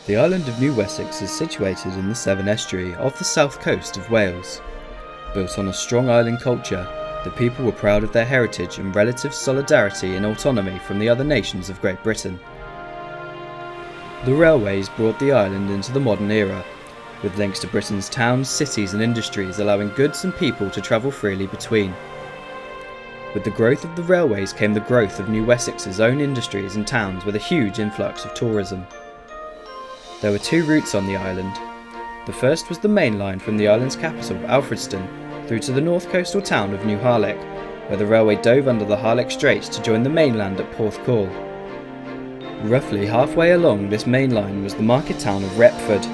The island of New Wessex is situated in the Severn Estuary off the south coast of Wales. Built on a strong island culture, the people were proud of their heritage and relative solidarity and autonomy from the other nations of Great Britain. The railways brought the island into the modern era, with links to Britain's towns, cities and industries allowing goods and people to travel freely between. With the growth of the railways came the growth of New Wessex's own industries and towns with a huge influx of tourism. There were two routes on the island. The first was the main line from the island's capital, Alfredston, through to the north coastal town of New Harlech, where the railway dove under the Harlech Straits to join the mainland at Porthcawl. Roughly halfway along this main line was the market town of Retford.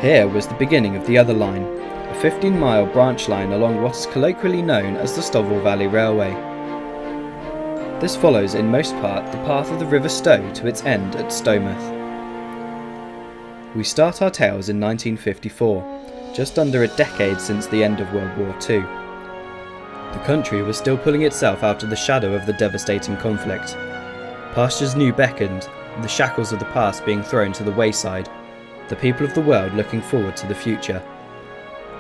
Here was the beginning of the other line, a 15-mile branch line along what is colloquially known as the Stovall Valley Railway. This follows in most part the path of the River Stow to its end at Stowmouth. We start our tales in 1954, just under a decade since the end of World War II. The country was still pulling itself out of the shadow of the devastating conflict. Pastures new beckoned, the shackles of the past being thrown to the wayside, the people of the world looking forward to the future.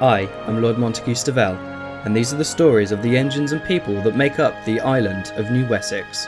I am Lord Montague Stovall, and these are the stories of the engines and people that make up the island of New Wessex.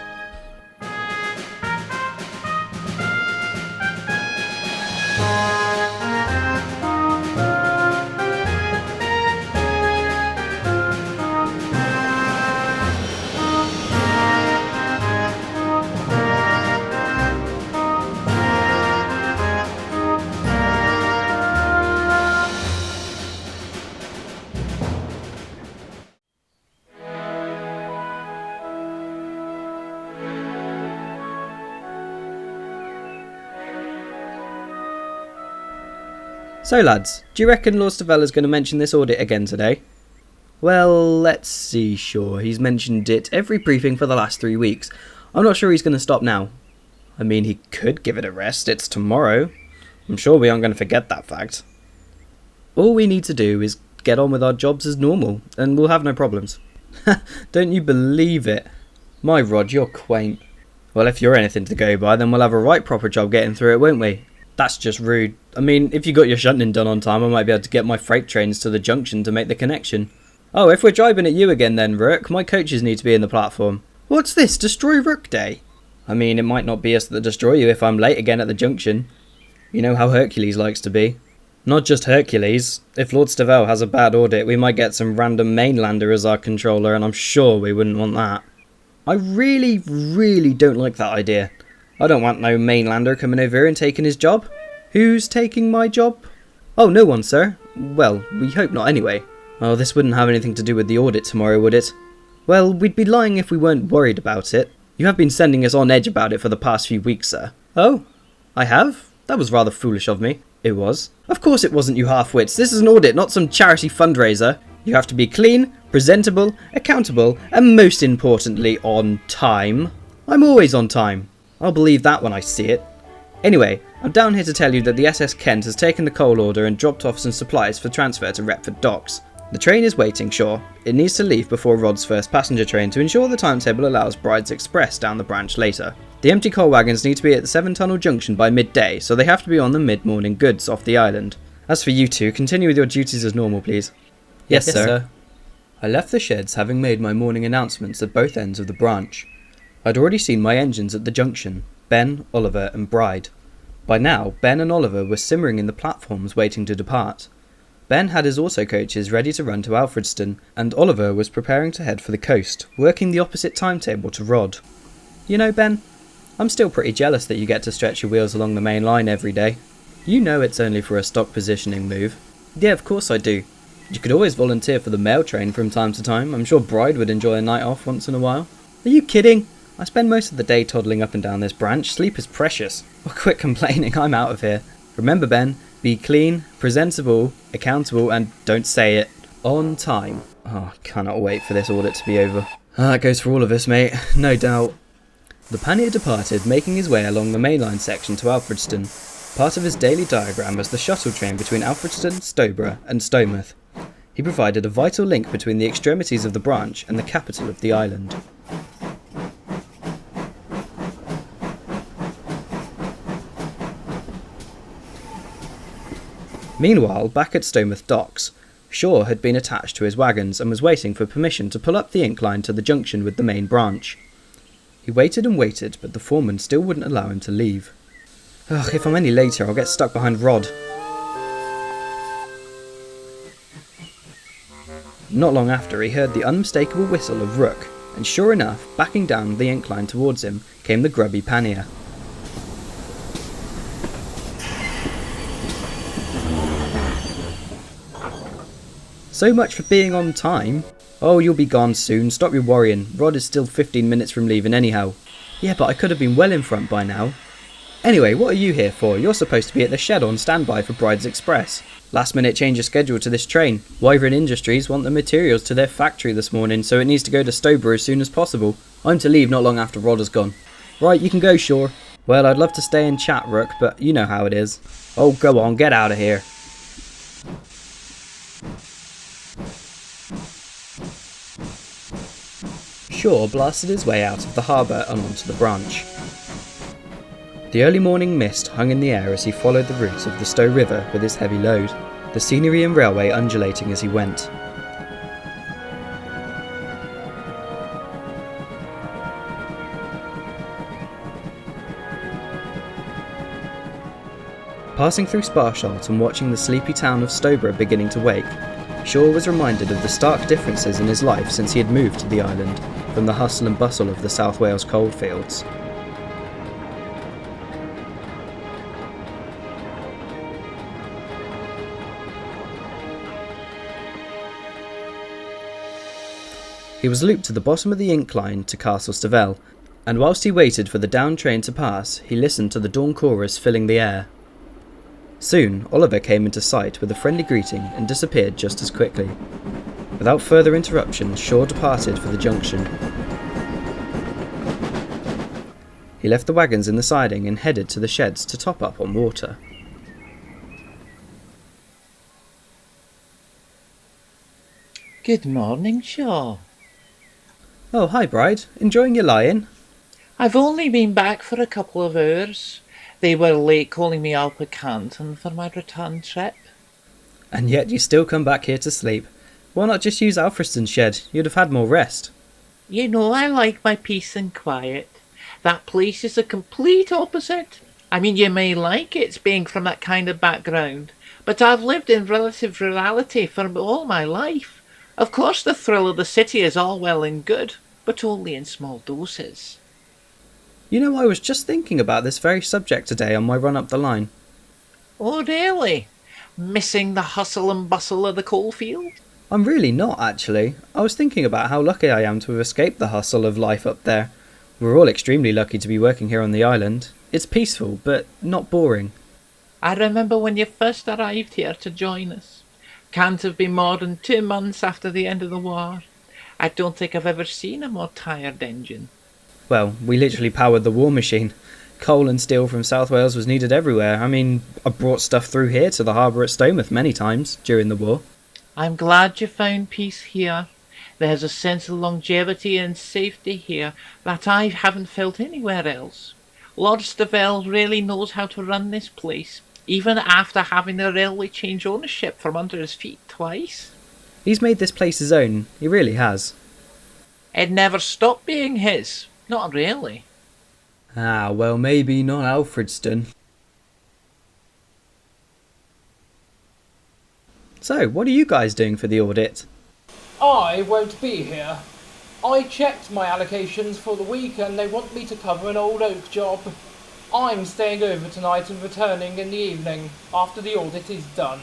So lads, do you reckon Lord Stovall is going to mention this audit again today? Well, let's see, sure, he's mentioned it every briefing for the last 3 weeks. I'm not sure he's going to stop now. I mean, he could give it a rest, it's tomorrow. I'm sure we aren't going to forget that fact. All we need to do is get on with our jobs as normal, and we'll have no problems. Don't you believe it? My Rod, you're quaint. Well, if you're anything to go by, then we'll have a right proper job getting through it, won't we? That's just rude. I mean, if you got your shunting done on time, I might be able to get my freight trains to the junction to make the connection. Oh, if we're driving at you again then, Rook, my coaches need to be in the platform. What's this, Destroy Rook Day? I mean, it might not be us that destroy you if I'm late again at the junction. You know how Hercules likes to be. Not just Hercules. If Lord Stovall has a bad audit, we might get some random mainlander as our controller, and I'm sure we wouldn't want that. I really don't like that idea. I don't want no mainlander coming over here and taking his job. Who's taking my job? Oh, no one, sir. Well, we hope not anyway. Oh, this wouldn't have anything to do with the audit tomorrow, would it? Well, we'd be lying if we weren't worried about it. You have been sending us on edge about it for the past few weeks, sir. Oh, I have? That was rather foolish of me. It was. Of course it wasn't, you half-wits. This is an audit, not some charity fundraiser. You have to be clean, presentable, accountable, and most importantly, on time. I'm always on time. I'll believe that when I see it. Anyway, I'm down here to tell you that the SS Kent has taken the coal order and dropped off some supplies for transfer to Retford docks. The train is waiting, sure. It needs to leave before Rod's first passenger train to ensure the timetable allows Bride's Express down the branch later. The empty coal wagons need to be at the Severn Tunnel Junction by midday, so they have to be on the mid-morning goods off the island. As for you two, continue with your duties as normal, please. Yes, sir. I left the sheds having made my morning announcements at both ends of the branch. I'd already seen my engines at the junction, Ben, Oliver and Bride. By now, Ben and Oliver were simmering in the platforms waiting to depart. Ben had his auto coaches ready to run to Alfredston, and Oliver was preparing to head for the coast, working the opposite timetable to Rod. You know, Ben, I'm still pretty jealous that you get to stretch your wheels along the main line every day. You know it's only for a stock positioning move. Yeah, of course I do. You could always volunteer for the mail train from time to time. I'm sure Bride would enjoy a night off once in a while. Are you kidding? I spend most of the day toddling up and down this branch. Sleep is precious. Well, quit complaining, I'm out of here. Remember, Ben, be clean, presentable, accountable, and don't say it, on time. Oh, I cannot wait for this audit to be over. That goes for all of us, mate, no doubt. The pannier departed, making his way along the mainline section to Alfredston. Part of his daily diagram was the shuttle train between Alfredston, Stowborough, and Stowmouth. He provided a vital link between the extremities of the branch and the capital of the island. Meanwhile, back at Stomouth Docks, Shaw had been attached to his wagons and was waiting for permission to pull up the incline to the junction with the main branch. He waited and waited, but the foreman still wouldn't allow him to leave. Ugh, if I'm any later, I'll get stuck behind Rod. Not long after, he heard the unmistakable whistle of Rook, and sure enough, backing down the incline towards him, came the grubby pannier. So much for being on time. Oh, you'll be gone soon, stop your worrying. Rod is still 15 minutes from leaving anyhow. Yeah, but I could have been well in front by now. Anyway, what are you here for? You're supposed to be at the shed on standby for Bride's Express. Last minute change of schedule to this train. Wyvern Industries want the materials to their factory this morning, so it needs to go to Stovall as soon as possible. I'm to leave not long after Rod has gone. Right, you can go, Shaw. Well, I'd love to stay and chat, Rook, but you know how it is. Oh, go on, get out of here. Shaw blasted his way out of the harbour and onto the branch. The early morning mist hung in the air as he followed the route of the Stow River with his heavy load, the scenery and railway undulating as he went. Passing through Sparsholt and watching the sleepy town of Stowborough beginning to wake, Shaw was reminded of the stark differences in his life since he had moved to the island from the hustle and bustle of the South Wales coalfields. He was looped to the bottom of the incline to Castle Stovall, and whilst he waited for the down train to pass, he listened to the dawn chorus filling the air. Soon, Oliver came into sight with a friendly greeting and disappeared just as quickly. Without further interruption, Shaw departed for the junction. He left the wagons in the siding and headed to the sheds to top up on water. Good morning, Shaw. Oh, hi, Bride. Enjoying your lie-in? I've only been back for a couple of hours. They were late calling me up at Canton for my return trip. And yet you still come back here to sleep. Why not just use Alfredston's shed? You'd have had more rest. You know I like my peace and quiet. That place is the complete opposite. I mean, you may like it being from that kind of background, but I've lived in relative rurality for all my life. Of course the thrill of the city is all well and good, but only in small doses. You know, I was just thinking about this very subject today on my run up the line. Oh, really? Missing the hustle and bustle of the coalfield? I'm really not, actually. I was thinking about how lucky I am to have escaped the hustle of life up there. We're all extremely lucky to be working here on the island. It's peaceful, but not boring. I remember when you first arrived here to join us. Can't have been more than 2 months after the end of the war. I don't think I've ever seen a more tired engine. Well, we literally powered the war machine. Coal and steel from South Wales was needed everywhere. I mean, I brought stuff through here to the harbour at Stomouth many times during the war. I'm glad you found peace here. There's a sense of longevity and safety here that I haven't felt anywhere else. Lord Stovall really knows how to run this place, even after having the railway change ownership from under his feet twice. He's made this place his own, he really has. It never stopped being his, not really. Ah, well, maybe not Alfredston. So, what are you guys doing for the audit? I won't be here. I checked my allocations for the week and they want me to cover an old oak job. I'm staying over tonight and returning in the evening after the audit is done.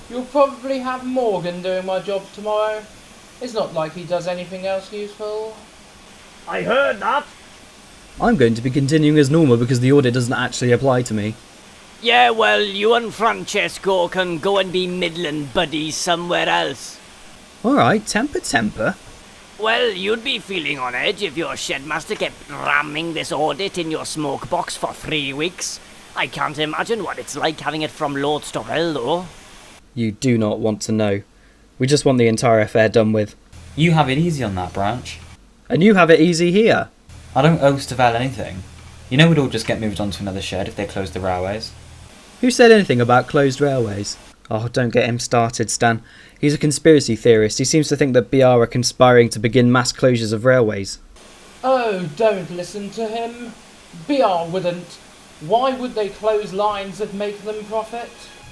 You'll probably have Morgan doing my job tomorrow. It's not like he does anything else useful. I heard that. I'm going to be continuing as normal because the audit doesn't actually apply to me. Yeah, well, you and Francesco can go and be Midland buddies somewhere else. Alright, temper. Well, you'd be feeling on edge if your shedmaster kept ramming this audit in your smoke box for 3 weeks. I can't imagine what it's like having it from Lord Stovall, though. You do not want to know. We just want the entire affair done with. You have it easy on that branch. And you have it easy here. I don't owe Stovall anything. You know we'd all just get moved on to another shed if they closed the railways. Who said anything about closed railways? Oh, don't get him started, Stan. He's a conspiracy theorist. He seems to think that BR are conspiring to begin mass closures of railways. Oh, don't listen to him. BR wouldn't. Why would they close lines that make them profit?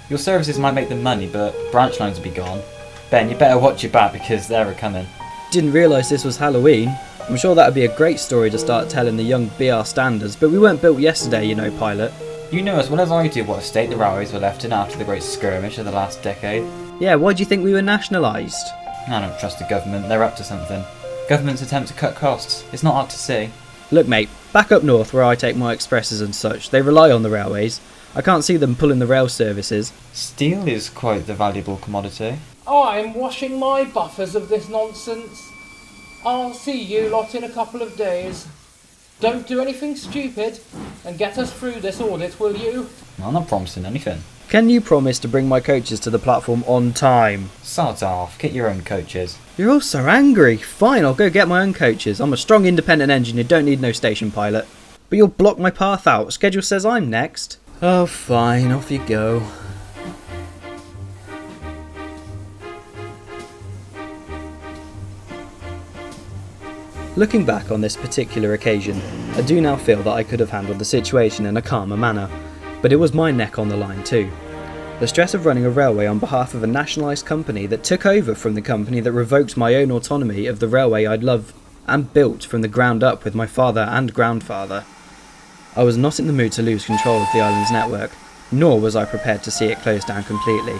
Your services might make them money, but branch lines will be gone. Ben, you better watch your back because they're coming. Didn't realise this was Halloween. I'm sure that would be a great story to start telling the young BR standards, but we weren't built yesterday, you know, pilot. You know as well as I do what a state the railways were left in after the great skirmish of the last decade. Yeah, why do you think we were nationalised? I don't trust the government, they're up to something. Government's attempt to cut costs, it's not hard to see. Look mate, back up north where I take my expresses and such, they rely on the railways. I can't see them pulling the rail services. Steel is quite the valuable commodity. I'm washing my buffers of this nonsense. I'll see you lot in a couple of days. Don't do anything stupid and get us through this audit, will you? I'm not promising anything. Can you promise to bring my coaches to the platform on time? Sods off, get your own coaches. You're all so angry. Fine, I'll go get my own coaches. I'm a strong independent engineer, don't need no station pilot. But you'll block my path out. Schedule says I'm next. Oh fine, off you go. Looking back on this particular occasion, I do now feel that I could have handled the situation in a calmer manner, but it was my neck on the line too. The stress of running a railway on behalf of a nationalised company that took over from the company that revoked my own autonomy of the railway I'd loved and built from the ground up with my father and grandfather. I was not in the mood to lose control of the island's network, nor was I prepared to see it close down completely.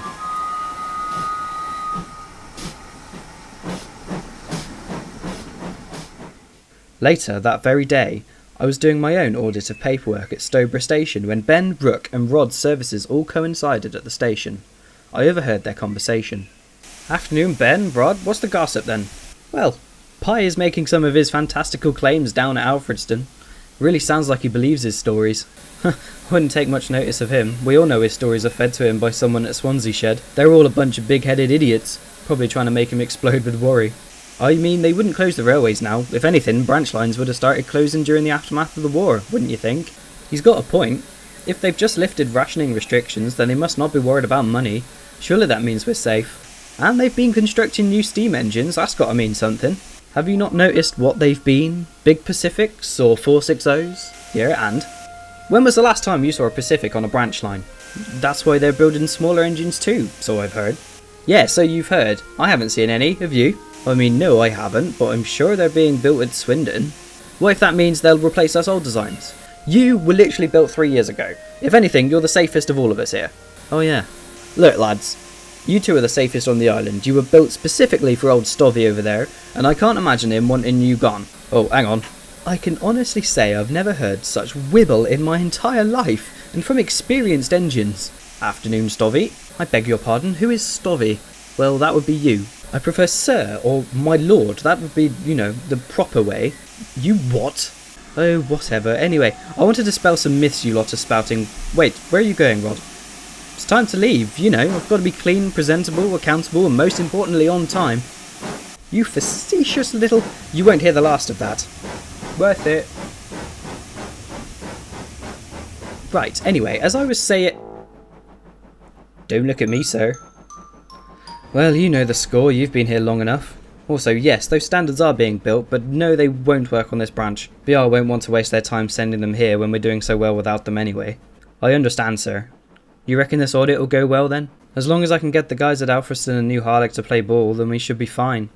Later that very day, I was doing my own audit of paperwork at Stowborough Station when Ben, Rook and Rod's services all coincided at the station. I overheard their conversation. Afternoon Ben, Rod, what's the gossip then? Well, Pi is making some of his fantastical claims down at Alfredston. Really sounds like he believes his stories. Wouldn't take much notice of him. We all know his stories are fed to him by someone at Swansea Shed. They're all a bunch of big-headed idiots, probably trying to make him explode with worry. I mean, they wouldn't close the railways now. If anything, branch lines would have started closing during the aftermath of the war, wouldn't you think? He's got a point. If they've just lifted rationing restrictions, then they must not be worried about money. Surely that means we're safe. And they've been constructing new steam engines, that's got to mean something. Have you not noticed what they've been? Big Pacifics or 460s? Yeah, and? When was the last time you saw a Pacific on a branch line? That's why they're building smaller engines too, so I've heard. Yeah, so you've heard. I haven't seen any, have you? I mean, no, I haven't, but I'm sure they're being built at Swindon. What if that means they'll replace us old designs? You were literally built 3 years ago. If anything, you're the safest of all of us here. Oh yeah. Look, lads. You two are the safest on the island. You were built specifically for old Stovey over there, and I can't imagine him wanting you gone. Oh, hang on. I can honestly say I've never heard such wibble in my entire life, and from experienced engines. Afternoon, Stovey. I beg your pardon, who is Stovey? Well, that would be you. I prefer sir or my lord, that would be, you know, the proper way. You what? Oh, whatever. Anyway, I want to dispel some myths you lot are spouting. Wait, where are you going, Rod? It's time to leave, you know, I've got to be clean, presentable, accountable, and most importantly on time. You facetious little... You won't hear the last of that. Worth it. Right, anyway, as I was saying... Don't look at me, sir. Well, you know the score, you've been here long enough. Also, yes, those standards are being built, but no, they won't work on this branch. BR won't want to waste their time sending them here when we're doing so well without them anyway. I understand, sir. You reckon this audit will go well then? As long as I can get the guys at Alfredston and New Harlech to play ball, then we should be fine.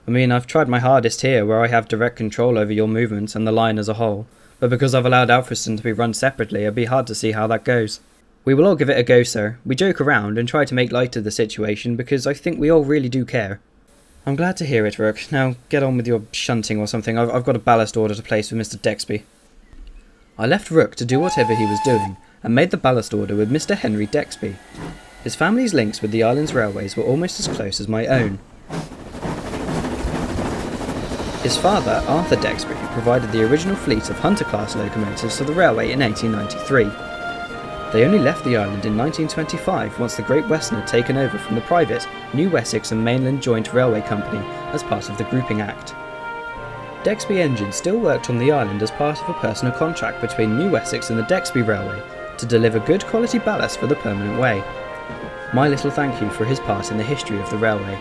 I mean, I've tried my hardest here, where I have direct control over your movements and the line as a whole, but because I've allowed Alfredston to be run separately, it'd be hard to see how that goes. We will all give it a go, sir. We joke around and try to make light of the situation because I think we all really do care. I'm glad to hear it, Rook. Now get on with your shunting or something. I've got a ballast order to place with Mr. Dexby. I left Rook to do whatever he was doing and made the ballast order with Mr. Henry Dexby. His family's links with the island's railways were almost as close as my own. His father, Arthur Dexby, provided the original fleet of Hunter-class locomotives to the railway in 1893. They only left the island in 1925 once the Great Western had taken over from the private New Wessex and Mainland Joint Railway Company as part of the Grouping Act. Dexby engines still worked on the island as part of a personal contract between New Wessex and the Dexby Railway to deliver good quality ballast for the permanent way. My little thank you for his part in the history of the railway.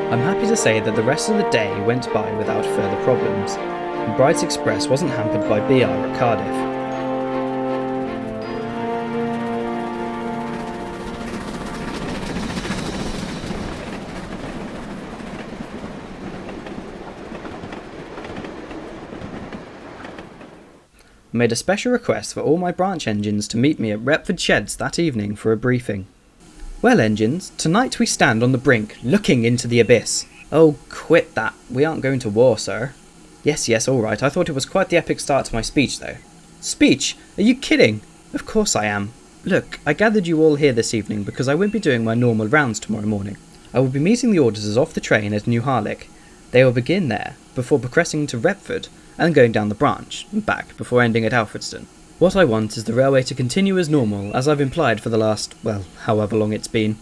I'm happy to say that the rest of the day went by without further problems, and Bride's Express wasn't hampered by BR at Cardiff. I made a special request for all my branch engines to meet me at Retford Sheds that evening for a briefing. Well, engines, tonight we stand on the brink, looking into the abyss. Oh, quit that. We aren't going to war, sir. Yes, all right. I thought it was quite the epic start to my speech, though. Speech? Are you kidding? Of course I am. Look, I gathered you all here this evening because I won't be doing my normal rounds tomorrow morning. I will be meeting the auditors off the train at New Harlech. They will begin there, before progressing to Retford, and going down the branch, and back, before ending at Alfredston. What I want is the railway to continue as normal, as I've implied for the last, well, however long it's been.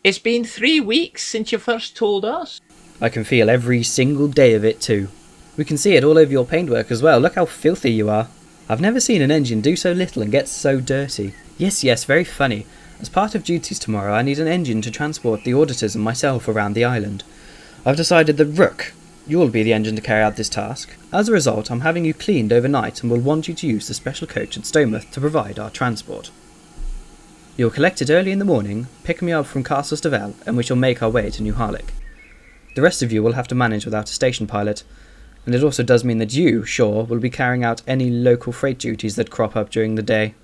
It's been 3 weeks since you first told us. I can feel every single day of it too. We can see it all over your paintwork as well. Look how filthy you are. I've never seen an engine do so little and get so dirty. Yes, very funny. As part of duties tomorrow, I need an engine to transport the auditors and myself around the island. I've decided that Rook, you'll be the engine to carry out this task. As a result, I'm having you cleaned overnight and will want you to use the special coach at Stomouth to provide our transport. You'll collect it early in the morning, pick me up from Castle Stovall, and we shall make our way to New Harlech. The rest of you will have to manage without a station pilot, and it also does mean that you, Shaw, will be carrying out any local freight duties that crop up during the day.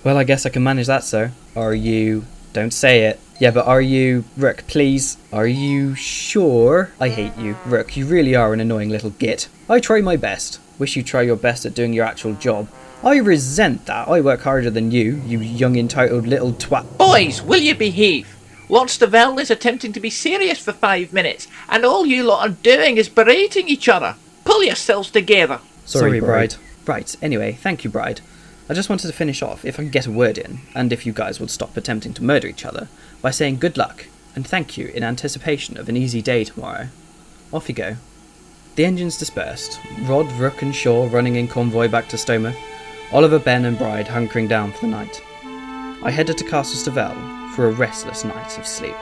Well, I guess I can manage that, sir. Are you... Don't say it. Yeah, but are you... Rook, please. Are you sure? I hate you. Rook, you really are an annoying little git. I try my best. Wish you'd try your best at doing your actual job. I resent that. I work harder than you young entitled little twat. Boys, will you behave? Lord Stovall is attempting to be serious for 5 minutes, and all you lot are doing is berating each other. Pull yourselves together. Sorry, Bride. Right, anyway, thank you, Bride. I just wanted to finish off, if I can get a word in, and if you guys would stop attempting to murder each other, by saying good luck, and thank you in anticipation of an easy day tomorrow. Off you go. The engines dispersed, Rod, Rook and Shaw running in convoy back to Stomouth, Oliver, Ben and Bride hunkering down for the night. I headed to Castle Stovall for a restless night of sleep.